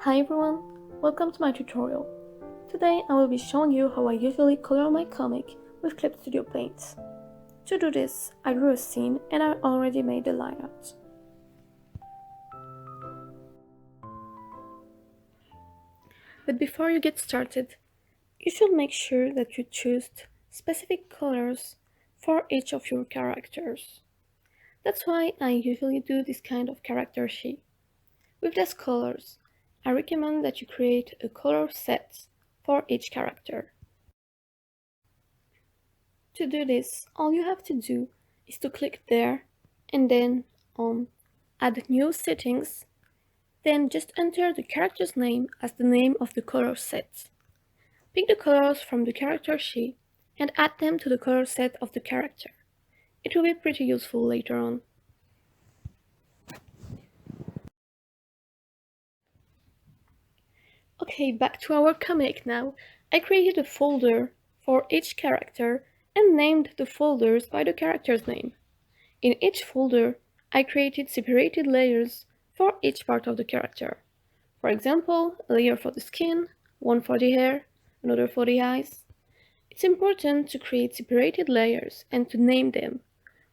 Hi everyone, welcome to my tutorial. Today I will be showing you how I usually color my comic with Clip Studio Paint. To do this, I drew a scene and I already made the line art. But before you get started, you should make sure that you choose specific colors for each of your characters. That's why I usually do this kind of character sheet. With less colors, I recommend that you create a color set for each character. To do this, all you have to do is to click there and then on Add New Settings, then just enter the character's name as the name of the color set. Pick the colors from the character sheet and add them to the color set of the character. It will be pretty useful later on. Okay, back to our comic now. I created a folder for each character and named the folders by the character's name. In each folder, I created separated layers for each part of the character. For example, a layer for the skin, one for the hair, another for the eyes. It's important to create separated layers and to name them.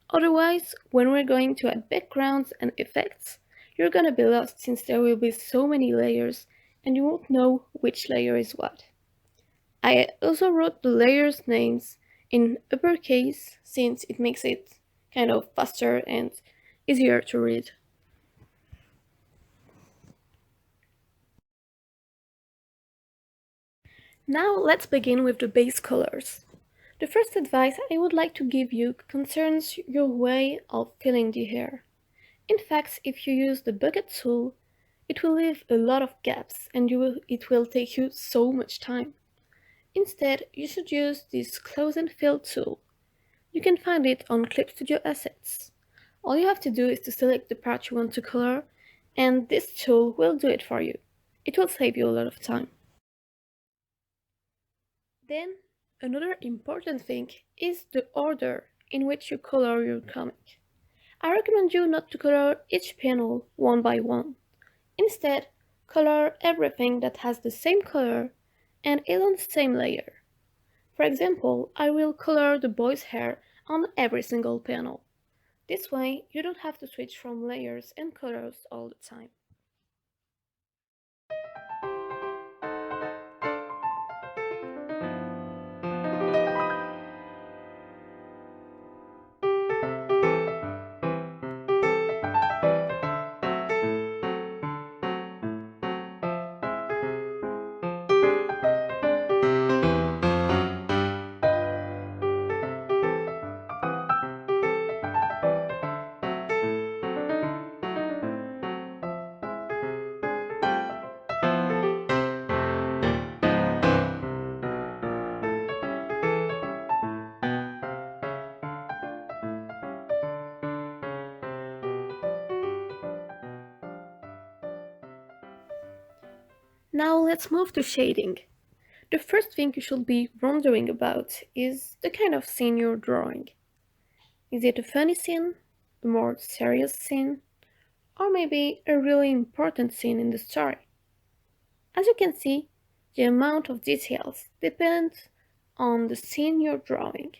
Otherwise, when we're going to add backgrounds and effects, you're gonna be lost since there will be so many layers and you won't know which layer is what. I also wrote the layers' names in uppercase since it makes it kind of faster and easier to read. Now let's begin with the base colors. The first advice I would like to give you concerns your way of filling the hair. In fact, if you use the bucket tool, it will leave a lot of gaps and it will take you so much time. Instead, you should use this Close and Fill tool. You can find it on Clip Studio Assets. All you have to do is to select the part you want to color, and this tool will do it for you. It will save you a lot of time. Then, another important thing is the order in which you color your comic. I recommend you not to color each panel one by one. Instead, color everything that has the same color and is on the same layer. For example, I will color the boy's hair on every single panel. This way, you don't have to switch from layers and colors all the time. Now let's move to shading. The first thing you should be wondering about is the kind of scene you're drawing. Is it a funny scene, a more serious scene, or maybe a really important scene in the story? As you can see, the amount of details depends on the scene you're drawing.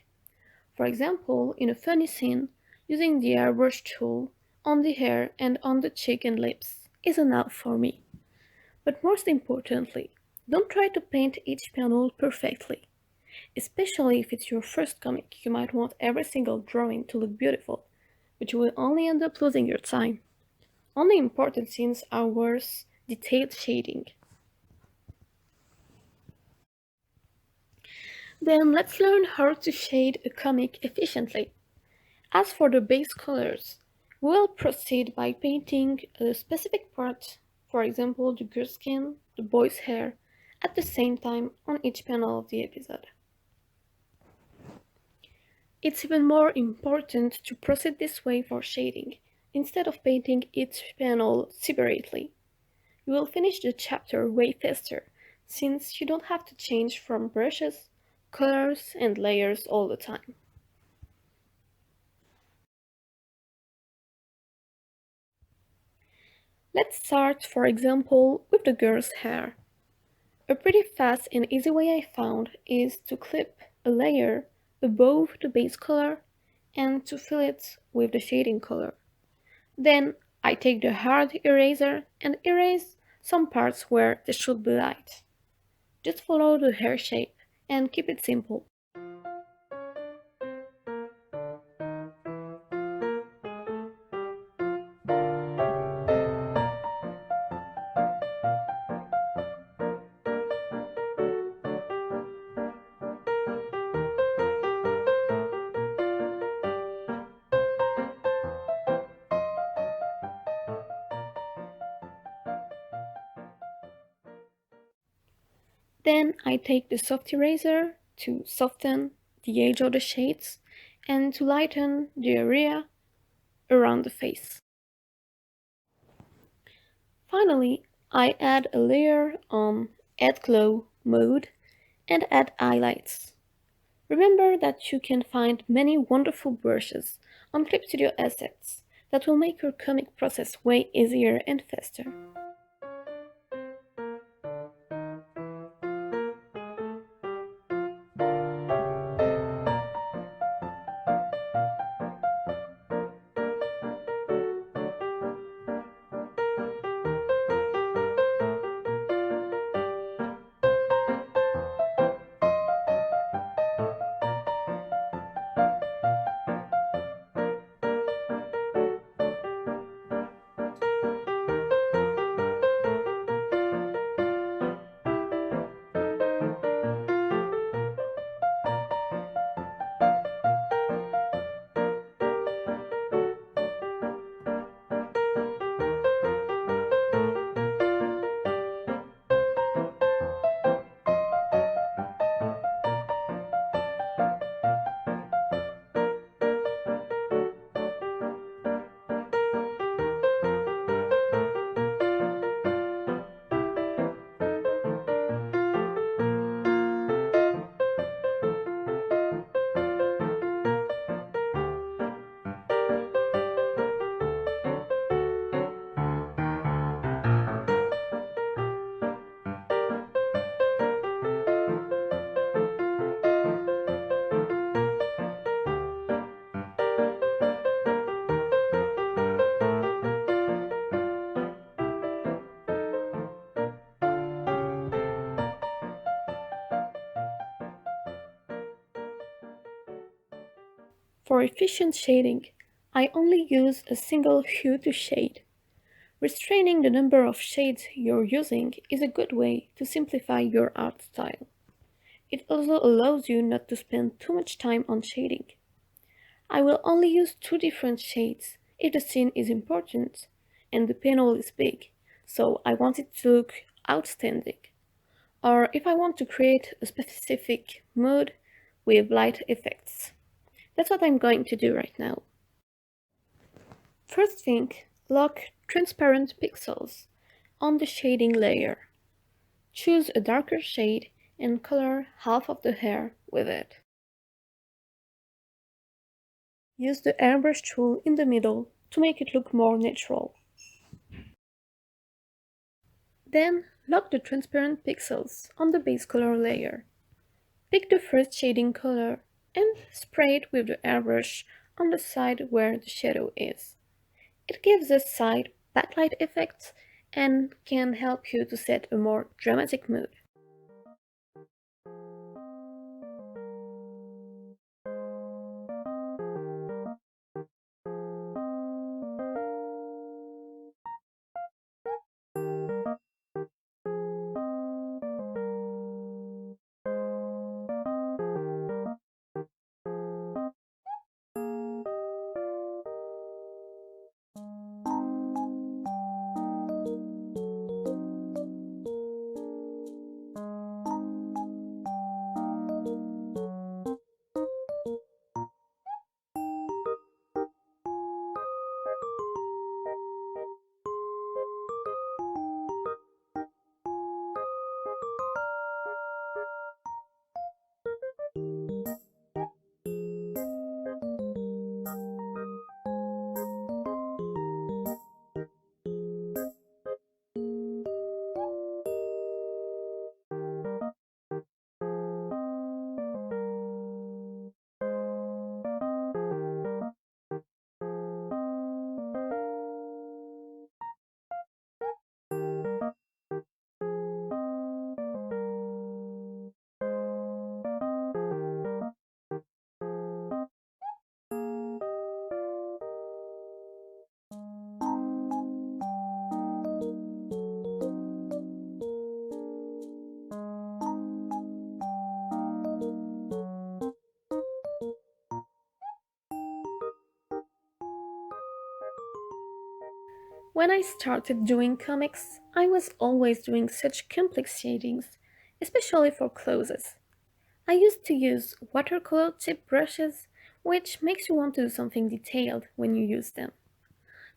For example, in a funny scene, using the airbrush tool on the hair and on the cheek and lips is enough for me. But most importantly, don't try to paint each panel perfectly. Especially if it's your first comic, you might want every single drawing to look beautiful, but you will only end up losing your time. Only important scenes are worth detailed shading. Then let's learn how to shade a comic efficiently. As for the base colors, we will proceed by painting a specific part, for example the girl's skin, the boy's hair, at the same time on each panel of the episode. It's even more important to proceed this way for shading, instead of painting each panel separately. You will finish the chapter way faster, since you don't have to change from brushes, colors, and layers all the time. Let's start, for example, with the girl's hair. A pretty fast and easy way I found is to clip a layer above the base color and to fill it with the shading color. Then I take the hard eraser and erase some parts where they should be light. Just follow the hair shape and keep it simple. Then I take the soft eraser to soften the edge of the shades and to lighten the area around the face. Finally, I add a layer on Add Glow mode and add highlights. Remember that you can find many wonderful brushes on Clip Studio Assets that will make your comic process way easier and faster. For efficient shading, I only use a single hue to shade. Restraining the number of shades you're using is a good way to simplify your art style. It also allows you not to spend too much time on shading. I will only use two different shades if the scene is important and the panel is big, so I want it to look outstanding, or if I want to create a specific mood with light effects. That's what I'm going to do right now. First thing, lock transparent pixels on the shading layer. Choose a darker shade and color half of the hair with it. Use the airbrush tool in the middle to make it look more natural. Then lock the transparent pixels on the base color layer. Pick the first shading color and spray it with the airbrush on the side where the shadow is. It gives a side backlight effect and can help you to set a more dramatic mood. When I started doing comics, I was always doing such complex shadings, especially for clothes. I used to use watercolor tip brushes, which makes you want to do something detailed when you use them.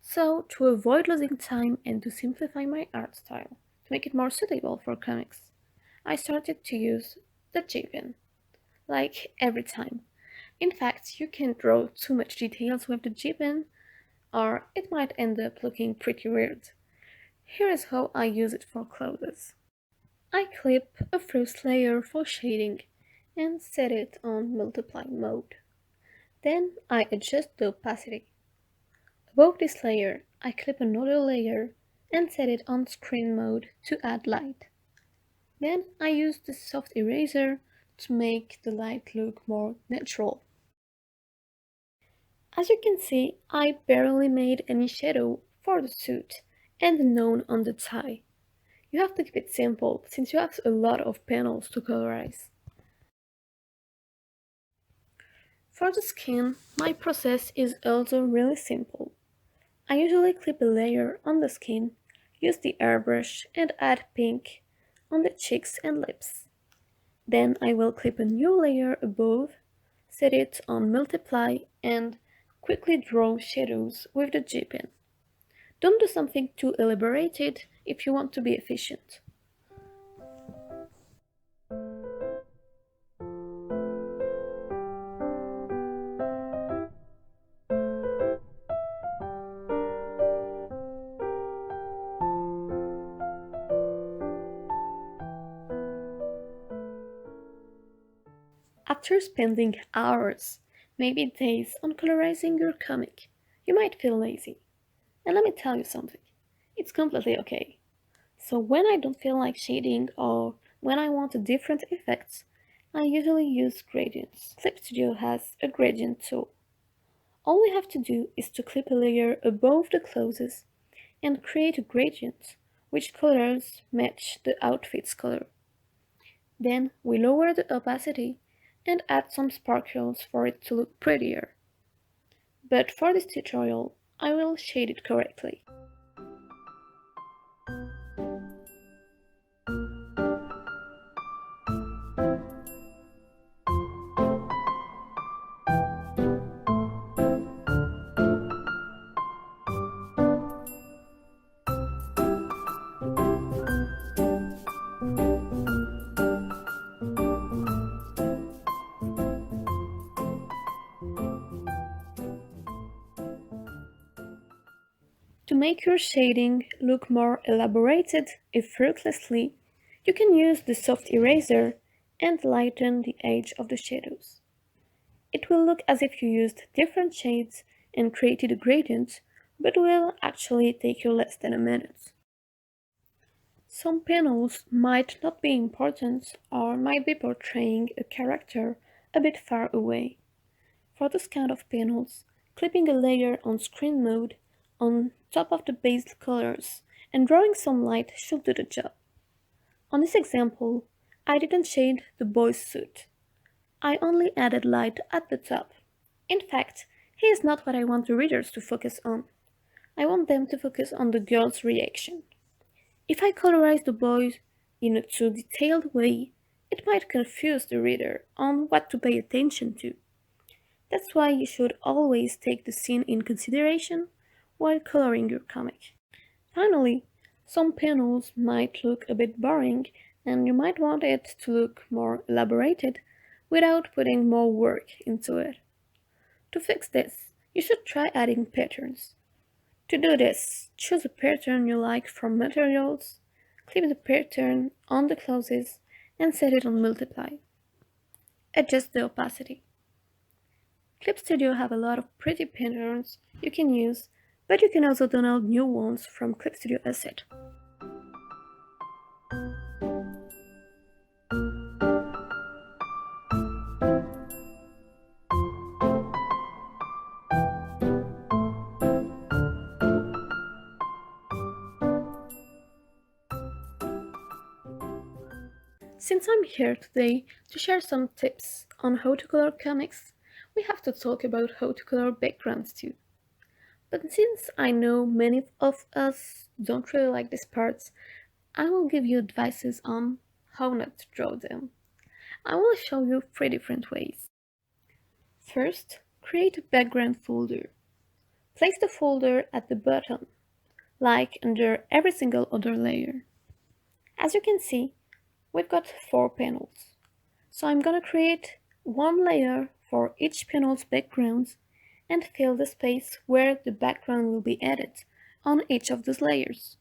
So, to avoid losing time and to simplify my art style, to make it more suitable for comics, I started to use the J-pen, like every time. In fact, you can't draw too much details with the J-pen, or it might end up looking pretty weird. Here is how I use it for clothes. I clip a first layer for shading and set it on multiply mode. Then I adjust the opacity. Above this layer, I clip another layer and set it on screen mode to add light. Then I use the soft eraser to make the light look more natural. As you can see, I barely made any shadow for the suit and none on the tie. You have to keep it simple since you have a lot of panels to colorize. For the skin, my process is also really simple. I usually clip a layer on the skin, use the airbrush and add pink on the cheeks and lips. Then I will clip a new layer above, set it on multiply and quickly draw shadows with the G-pen. Don't do something too elaborated if you want to be efficient. After spending hours, maybe days on colorizing your comic, you might feel lazy. And let me tell you something, it's completely okay. So when I don't feel like shading or when I want a different effects, I usually use gradients. Clip Studio has a gradient tool. All we have to do is to clip a layer above the clothes and create a gradient which colors match the outfit's color. Then we lower the opacity and add some sparkles for it to look prettier. But for this tutorial, I will shade it correctly. To make your shading look more elaborated effortlessly, you can use the soft eraser and lighten the edge of the shadows. It will look as if you used different shades and created a gradient, but will actually take you less than a minute. Some panels might not be important or might be portraying a character a bit far away. For this kind of panels, clipping a layer on screen mode on top of the base colors and drawing some light should do the job. On this example, I didn't shade the boy's suit. I only added light at the top. In fact, he is not what I want the readers to focus on. I want them to focus on the girl's reaction. If I colorize the boys in a too detailed way, it might confuse the reader on what to pay attention to. That's why you should always take the scene in consideration while coloring your comic. Finally, some panels might look a bit boring and you might want it to look more elaborated without putting more work into it. To fix this, you should try adding patterns. To do this, choose a pattern you like from materials, clip the pattern on the clothes and set it on multiply. Adjust the opacity. Clip Studio have a lot of pretty patterns you can use, but you can also download new ones from Clip Studio Asset. Since I'm here today to share some tips on how to color comics, we have to talk about how to color backgrounds too. But since I know many of us don't really like these parts, I will give you advices on how not to draw them. I will show you three different ways. First, create a background folder. Place the folder at the bottom, like under every single other layer. As you can see, we've got four panels. So I'm gonna create one layer for each panel's background and fill the space where the background will be added on each of those layers.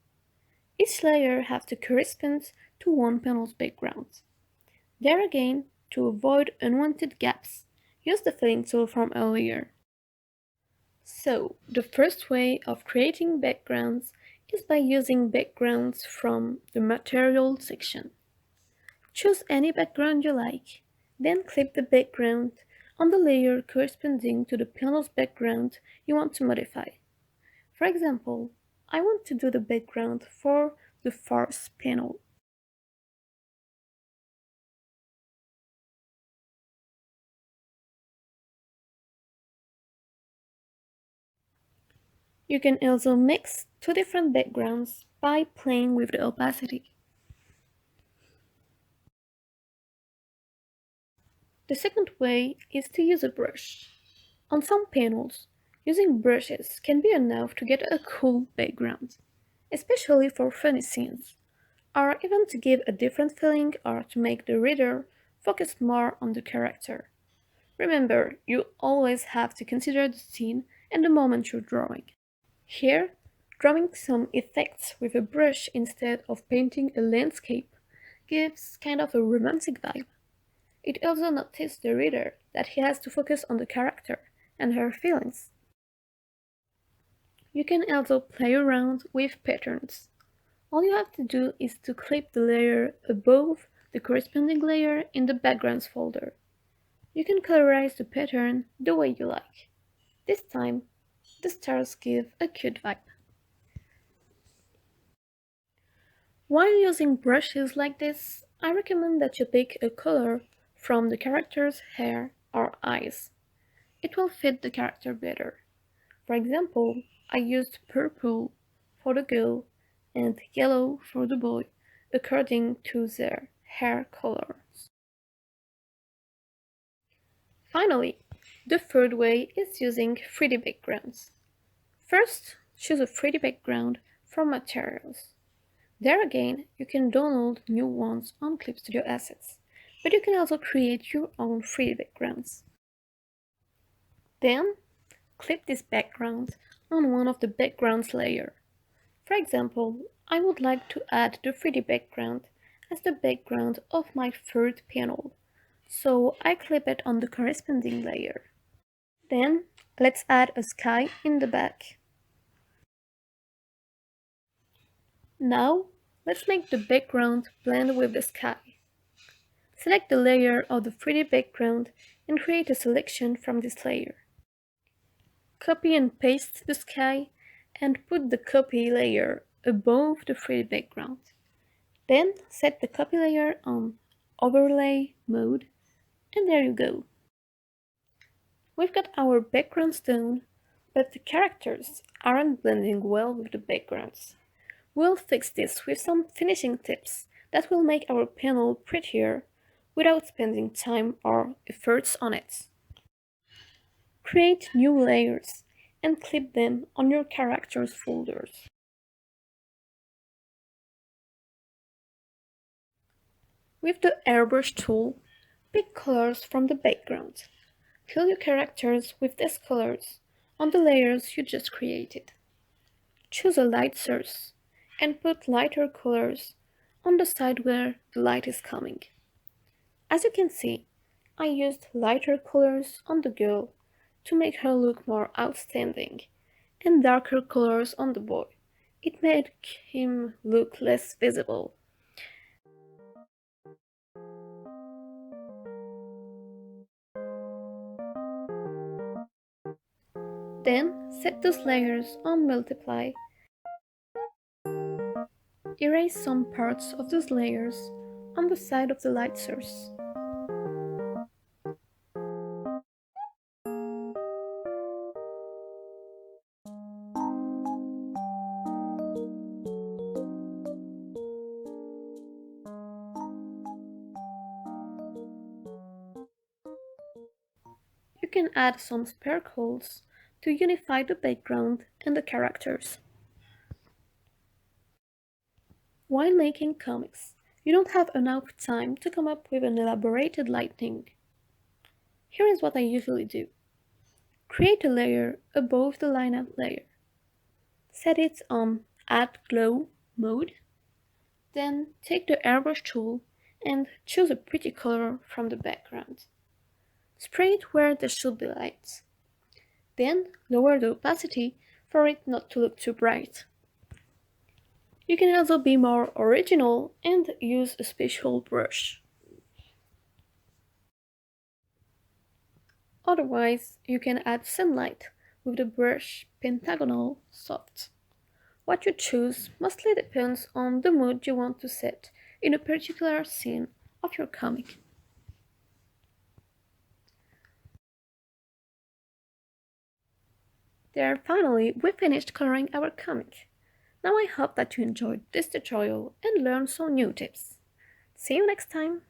Each layer has to correspond to one panel's background. There again, to avoid unwanted gaps, use the filling tool from earlier. So, the first way of creating backgrounds is by using backgrounds from the material section. Choose any background you like, then clip the background on the layer corresponding to the panel's background you want to modify. For example, I want to do the background for the first panel. You can also mix two different backgrounds by playing with the opacity. The second way is to use a brush. On some panels, using brushes can be enough to get a cool background, especially for funny scenes, or even to give a different feeling or to make the reader focus more on the character. Remember, you always have to consider the scene and the moment you're drawing. Here, drawing some effects with a brush instead of painting a landscape gives kind of a romantic vibe. It also notices the reader that he has to focus on the character and her feelings. You can also play around with patterns. All you have to do is to clip the layer above the corresponding layer in the backgrounds folder. You can colorize the pattern the way you like. This time, the stars give a cute vibe. While using brushes like this, I recommend that you pick a color from the character's hair or eyes. It will fit the character better. For example, I used purple for the girl and yellow for the boy according to their hair colors. Finally, the third way is using 3D backgrounds. First, choose a 3D background from materials. There again, you can download new ones on Clip Studio Assets, but you can also create your own 3D backgrounds. Then, clip this background on one of the backgrounds layer. For example, I would like to add the 3D background as the background of my third panel, so I clip it on the corresponding layer. Then, let's add a sky in the back. Now, let's make the background blend with the sky. Select the layer of the 3D background and create a selection from this layer. Copy and paste the sky and put the copy layer above the 3D background. Then set the copy layer on overlay mode and there you go. We've got our backgrounds done, but the characters aren't blending well with the backgrounds. We'll fix this with some finishing tips that will make our panel prettier without spending time or efforts on it. Create new layers and clip them on your characters' folders. With the airbrush tool, pick colors from the background. Fill your characters with these colors on the layers you just created. Choose a light source and put lighter colors on the side where the light is coming. As you can see, I used lighter colors on the girl to make her look more outstanding, and darker colors on the boy. It made him look less visible. Then set those layers on multiply. Erase some parts of those layers on the side of the light source. can add some sparkles to unify the background and the characters. While making comics, you don't have enough time to come up with an elaborated lighting. Here is what I usually do. Create a layer above the lineup layer. Set it on Add Glow mode. Then take the airbrush tool and choose a pretty color from the background. Spray it where there should be light. Then lower the opacity for it not to look too bright. You can also be more original and use a special brush. Otherwise, you can add sunlight with the brush Pentagonal Soft. What you choose mostly depends on the mood you want to set in a particular scene of your comic. There, finally, we finished coloring our comic. Now I hope that you enjoyed this tutorial and learned some new tips. See you next time!